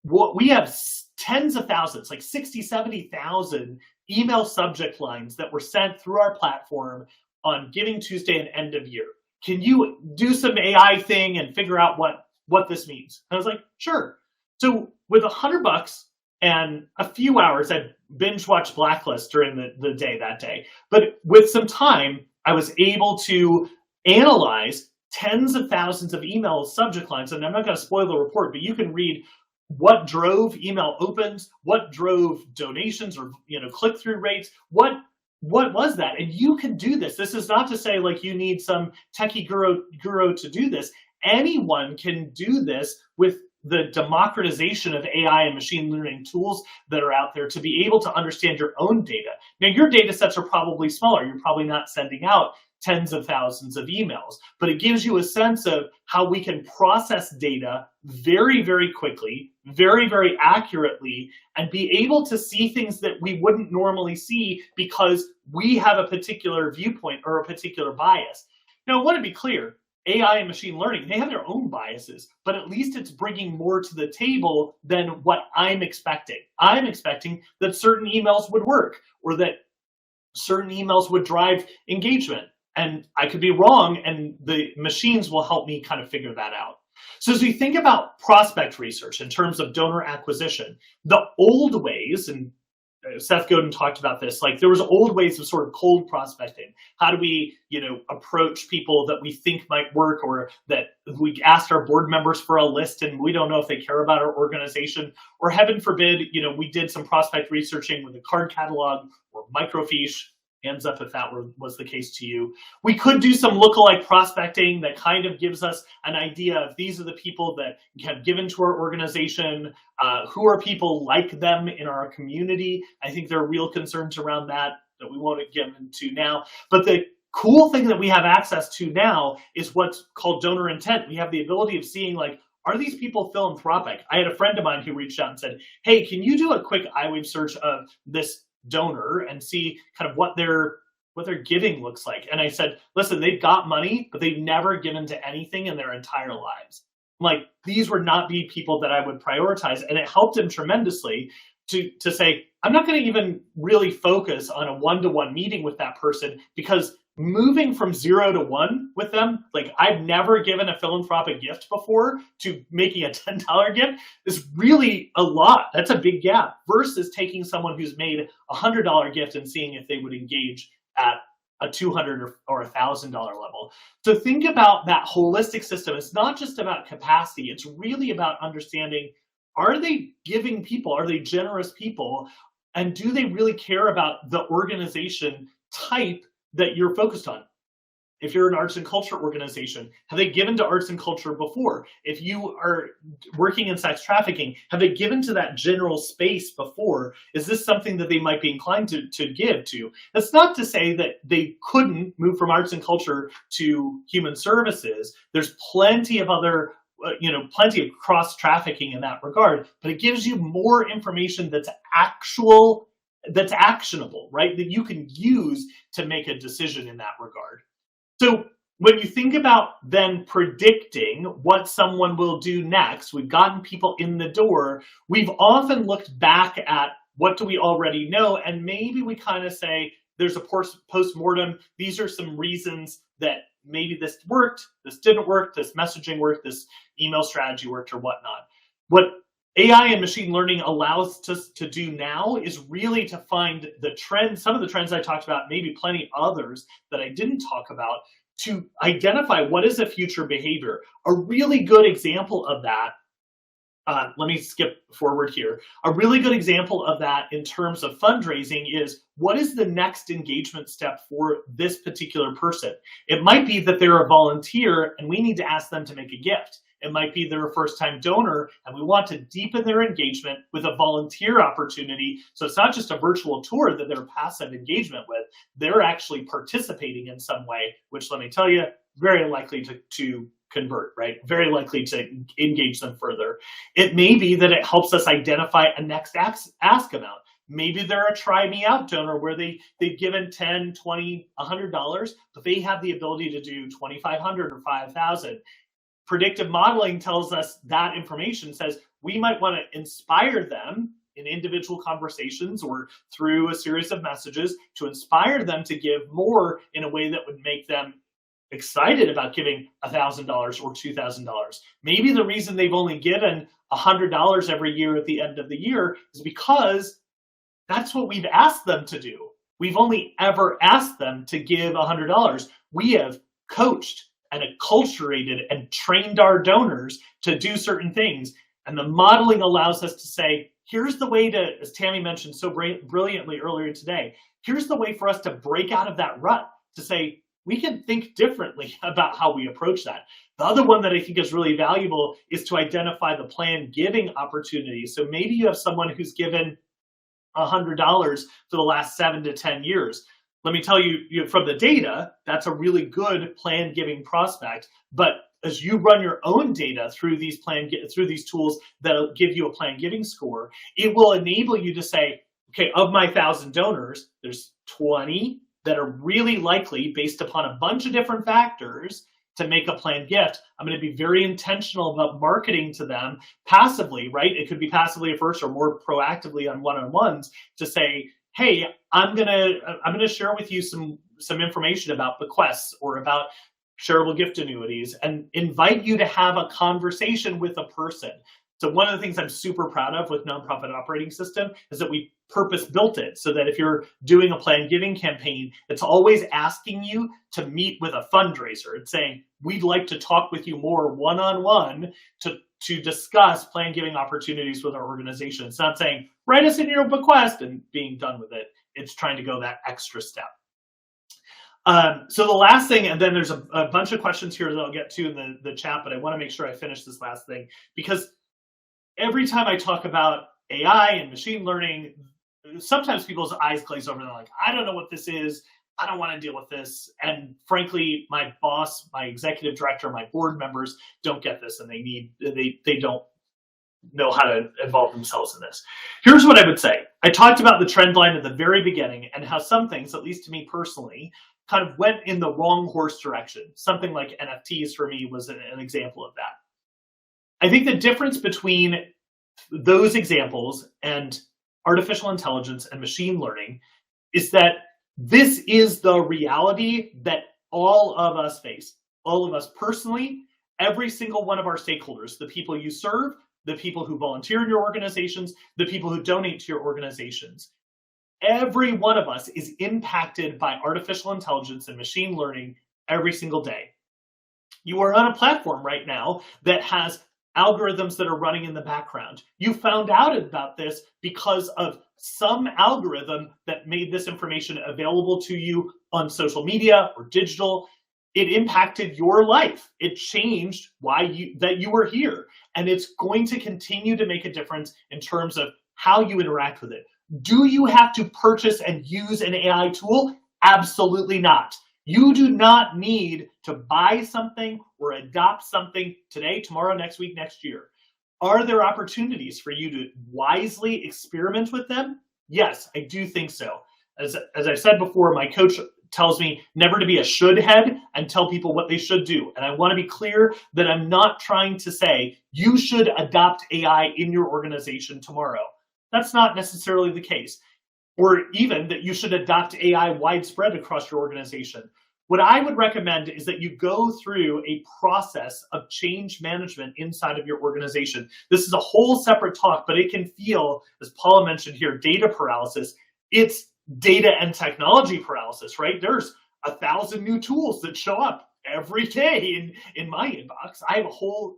we have tens of thousands, like 60, 70,000 email subject lines that were sent through our platform on Giving Tuesday and end of year. Can you do some AI thing and figure out what this means? And I was like, sure. So with $100 and a few hours, I binge watched Blacklist during the day that day. But with some time, I was able to analyze tens of thousands of email subject lines. And I'm not going to spoil the report, but you can read what drove email opens, what drove donations or click-through rates, what was that? And you can do this. This is not to say like you need some techie guru to do this. Anyone can do this with the democratization of AI and machine learning tools that are out there to be able to understand your own data. Now, your data sets are probably smaller. You're probably not sending out tens of thousands of emails, but it gives you a sense of how we can process data very, very quickly, very, very accurately, and be able to see things that we wouldn't normally see because we have a particular viewpoint or a particular bias. Now, I want to be clear. AI and machine learning, they have their own biases, but at least it's bringing more to the table than what I'm expecting. I'm expecting that certain emails would work or that certain emails would drive engagement. And I could be wrong, and the machines will help me kind of figure that out. So as we think about prospect research in terms of donor acquisition, the old ways, and Seth Godin talked about this, like there was old ways of sort of cold prospecting. How do we, approach people that we think might work, or that we asked our board members for a list and we don't know if they care about our organization, or heaven forbid, we did some prospect researching with a card catalog or microfiche. Hands up if that was the case to you. We could do some lookalike prospecting that kind of gives us an idea of these are the people that have given to our organization, who are people like them in our community. I think there are real concerns around that we won't get into now. But the cool thing that we have access to now is what's called donor intent. We have the ability of seeing, like, are these people philanthropic? I had a friend of mine who reached out and said, hey, can you do a quick iWave search of this donor and see kind of what their giving looks like? And I said, listen, they've got money, but they've never given to anything in their entire lives. Like, these would not be people that I would prioritize. And it helped him tremendously to say, I'm not going to even really focus on a one-to-one meeting with that person, because moving from 0 to 1 with them, like I've never given a philanthropic gift before, to making a $10 gift is really a lot. That's a big gap versus taking someone who's made a $100 gift and seeing if they would engage at a $200 or $1,000 level. So think about that holistic system. It's not just about capacity. It's really about understanding, are they giving people? Are they generous people? And do they really care about the organization type that you're focused on? If you're an arts and culture organization, have they given to arts and culture before? If you are working in sex trafficking, have they given to that general space before? Is this something that they might be inclined to give to? That's not to say that they couldn't move from arts and culture to human services. There's plenty of other, plenty of cross trafficking in that regard, but it gives you more information that's actionable, right? That you can use to make a decision in that regard. So when you think about then predicting what someone will do next, we've gotten people in the door. We've often looked back at what do we already know, and maybe we kind of say, there's a post-mortem. These are some reasons that maybe this worked, this didn't work, this messaging worked, this email strategy worked, or whatnot. What AI and machine learning allows us to do now is really to find the trends, some of the trends I talked about, maybe plenty others that I didn't talk about, to identify what is a future behavior. A really good example of that, let me skip forward here. A really good example of that in terms of fundraising is, what is the next engagement step for this particular person? It might be that they're a volunteer and we need to ask them to make a gift. It might be they're a first-time donor and we want to deepen their engagement with a volunteer opportunity. So it's not just a virtual tour that they're passive engagement with, they're actually participating in some way, which, let me tell you, very likely to convert, right? Very likely to engage them further. It may be that it helps us identify a next ask amount. Maybe they're a try me out donor where they've given $10, $20, $100, but they have the ability to do $2,500 or $5,000. Predictive modeling tells us that information, says we might want to inspire them in individual conversations or through a series of messages to inspire them to give more in a way that would make them excited about giving $1,000 or $2,000. Maybe the reason they've only given $100 every year at the end of the year is because that's what we've asked them to do. We've only ever asked them to give $100. We have coached and acculturated and trained our donors to do certain things. And the modeling allows us to say, here's the way to, as Tammy mentioned so brilliantly earlier today, here's the way for us to break out of that rut, to say, we can think differently about how we approach that. The other one that I think is really valuable is to identify the planned giving opportunities. So maybe you have someone who's given $100 for the last 7 to 10 years. Let me tell you from the data, that's a really good planned giving prospect. But as you run your own data through these tools that'll give you a planned giving score, it will enable you to say, okay, of my 1,000 donors, there's 20 that are really likely, based upon a bunch of different factors, to make a planned gift. I'm going to be very intentional about marketing to them passively, right? It could be passively at first or more proactively on one-on-ones to say, hey, I'm gonna share with you some information about bequests or about shareable gift annuities, and invite you to have a conversation with a person. So one of the things I'm super proud of with Nonprofit Operating System is that we purpose-built it so that if you're doing a planned giving campaign, it's always asking you to meet with a fundraiser. It's saying, we'd like to talk with you more one-on-one to discuss planned giving opportunities with our organization. It's not saying, write us in your bequest and being done with it. It's trying to go that extra step. So the last thing, and then there's a bunch of questions here that I'll get to in the chat, but I want to make sure I finish this last thing, because every time I talk about AI and machine learning, sometimes people's eyes glaze over and they're like, I don't know what this is. I don't want to deal with this. And frankly, my boss, my executive director, my board members don't get this, and they don't know how to involve themselves in this. Here's what I would say. I talked about the trend line at the very beginning and how some things, at least to me personally, kind of went in the wrong horse direction. Something like NFTs for me was an example of that. I think the difference between those examples and artificial intelligence and machine learning is that this is the reality that all of us face, all of us personally, every single one of our stakeholders, the people you serve, the people who volunteer in your organizations, the people who donate to your organizations. Every one of us is impacted by artificial intelligence and machine learning every single day. You are on a platform right now that has algorithms that are running in the background. You found out about this because of some algorithm that made this information available to you on social media or digital. It impacted your life. It changed why you were here. And it's going to continue to make a difference in terms of how you interact with it. Do you have to purchase and use an AI tool? Absolutely not. You do not need to buy something or adopt something today, tomorrow, next week, next year. Are there opportunities for you to wisely experiment with them? Yes, I do think so. As I said before, my coach tells me never to be a should head and tell people what they should do. And I want to be clear that I'm not trying to say you should adopt AI in your organization tomorrow. That's not necessarily the case. Or even that you should adopt AI widespread across your organization. what I would recommend is that you go through a process of change management inside of your organization. This is a whole separate talk, but it can feel, as Paula mentioned here, data paralysis. It's data and technology paralysis, right? There's 1,000 new tools that show up every day in my inbox. I have a whole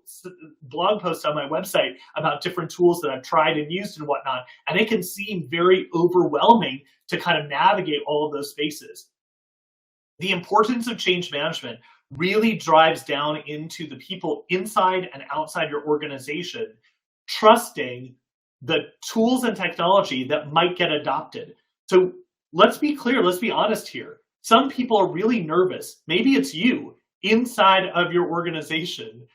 blog post on my website about different tools that I've tried and used and whatnot, and it can seem very overwhelming to kind of navigate all of those spaces. The importance of change management really drives down into the people inside and outside your organization, trusting the tools and technology that might get adopted. So let's be clear, let's be honest here. Some people are really nervous, maybe it's you, inside of your organization,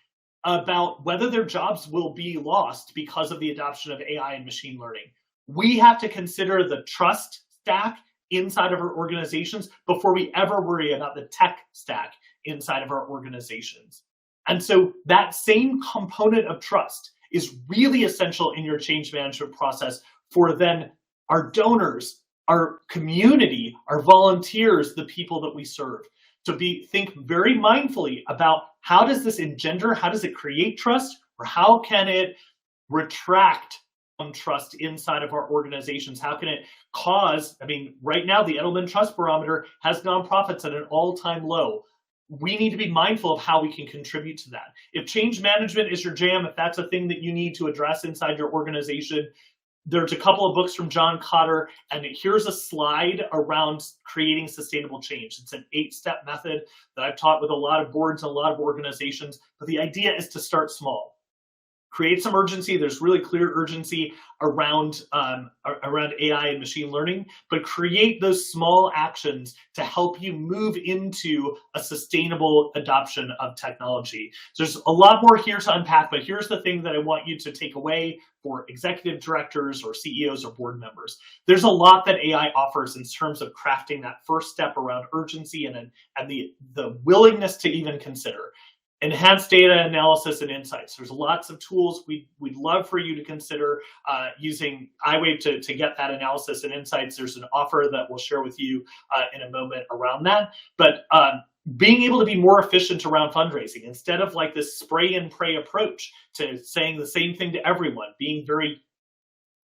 about whether their jobs will be lost because of the adoption of AI and machine learning. We have to consider the trust stack inside of our organizations before we ever worry about the tech stack inside of our organizations. And so that same component of trust is really essential in your change management process for then our donors, our community, our volunteers, the people that we serve. So think very mindfully about how does this engender, how does it create trust, or how can it retract trust inside of our organizations? How can it cause, right now the Edelman Trust Barometer has nonprofits at an all-time low. We need to be mindful of how we can contribute to that. If change management is your jam, if that's a thing that you need to address inside your organization, there's a couple of books from John Kotter, and here's a slide around creating sustainable change. It's an 8-step method that I've taught with a lot of boards and a lot of organizations, but the idea is to start small. Create some urgency. There's really clear urgency around AI and machine learning, but create those small actions to help you move into a sustainable adoption of technology. So there's a lot more here to unpack, but here's the thing that I want you to take away for executive directors or CEOs or board members. There's a lot that AI offers in terms of crafting that first step around urgency and the willingness to even consider. Enhanced data analysis and insights. There's lots of tools we'd love for you to consider using iWave to get that analysis and insights. There's an offer that we'll share with you in a moment around that. But being able to be more efficient around fundraising, instead of like this spray and pray approach to saying the same thing to everyone, being very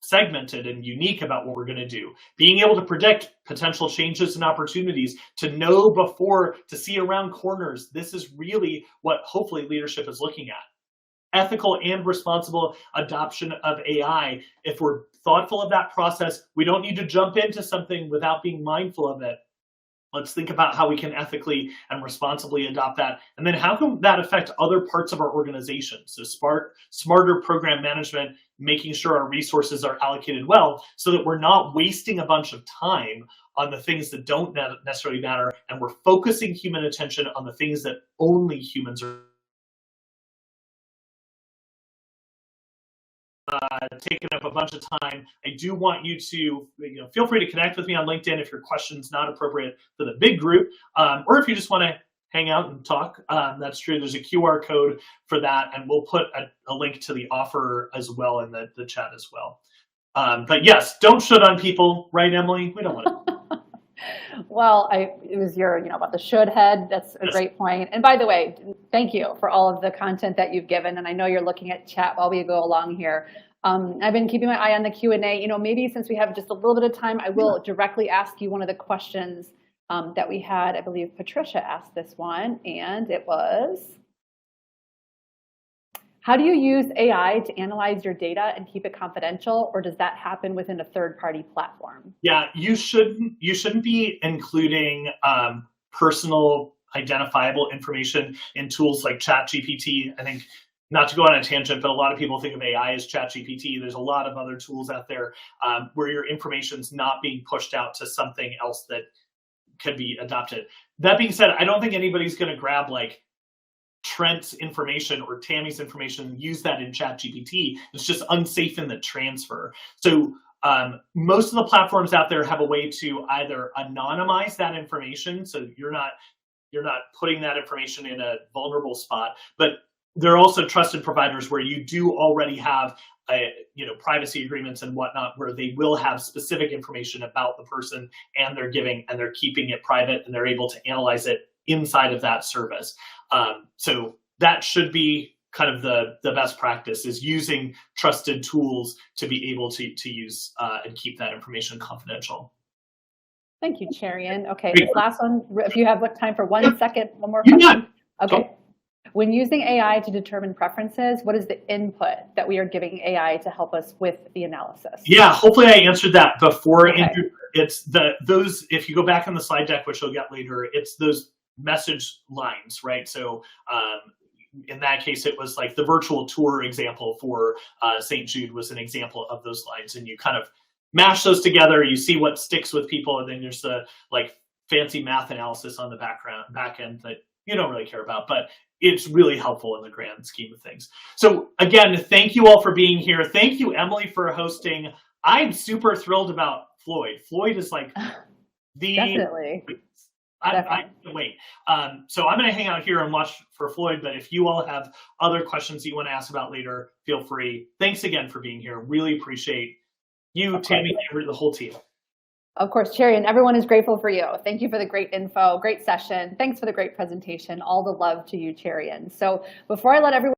segmented and unique about what we're going to do, being able to predict potential changes and opportunities, to know before, to see around corners. This is really what hopefully leadership is looking at. Ethical and responsible adoption of AI. If we're thoughtful of that process, we don't need to jump into something without being mindful of it. Let's think about how we can ethically and responsibly adopt that. And then how can that affect other parts of our organization? So smarter program management, making sure our resources are allocated well so that we're not wasting a bunch of time on the things that don't necessarily matter, and we're focusing human attention on the things that only humans are taken up a bunch of time. I do want you to feel free to connect with me on LinkedIn if your question's not appropriate for the big group, or if you just want to hang out and talk. That's true. There's a QR code for that, and we'll put a link to the offer as well in the chat as well. But yes, don't should on people, right, Emily? We don't want to. Well, it was your, about the should head. That's a great point. And by the way, thank you for all of the content that you've given. And I know you're looking at chat while we go along here. I've been keeping my eye on the Q&A. Maybe since we have just a little bit of time, I will directly ask you one of the questions that we had. I believe Patricia asked this one, and it was, how do you use AI to analyze your data and keep it confidential, or does that happen within a third-party platform? Yeah, you shouldn't be including personal identifiable information in tools like ChatGPT. I think, not to go on a tangent, but a lot of people think of AI as ChatGPT. There's a lot of other tools out there where your information's not being pushed out to something else that could be adopted. That being said, I don't think anybody's going to grab like Trent's information or Tammy's information and use that in ChatGPT. It's just unsafe in the transfer. So most of the platforms out there have a way to either anonymize that information, so you're not putting that information in a vulnerable spot, but there are also trusted providers where you do already have privacy agreements and whatnot, where they will have specific information about the person and their giving, and they're keeping it private, and they're able to analyze it inside of that service. So that should be kind of the best practice, is using trusted tools to be able to use and keep that information confidential. Thank you, Cherian. Okay, Great. this last one, if you have time for one second, one more You question. got Okay. When using AI to determine preferences, what is the input that we are giving AI to help us with the analysis? Yeah, hopefully I answered that before. Okay. Andrew, it's those, if you go back in the slide deck, which you'll get later, it's those message lines, right? So in that case, it was like the virtual tour example for St. Jude was an example of those lines, and you kind of mash those together, you see what sticks with people, and then there's the like fancy math analysis on the back end that you don't really care about, but it's really helpful in the grand scheme of things. So again, thank you all for being here. Thank you, Emily, for hosting. I'm super thrilled about Floyd. Floyd is like the Definitely. I can't wait. So I'm going to hang out here and watch for Floyd, but if you all have other questions that you want to ask about later, feel free. Thanks again for being here. Really appreciate you, Tammy, and the whole team. Of course, Cherry, and everyone is grateful for you. Thank you for the great info, great session. Thanks for the great presentation. All the love to you, Cherry. And so before I let everyone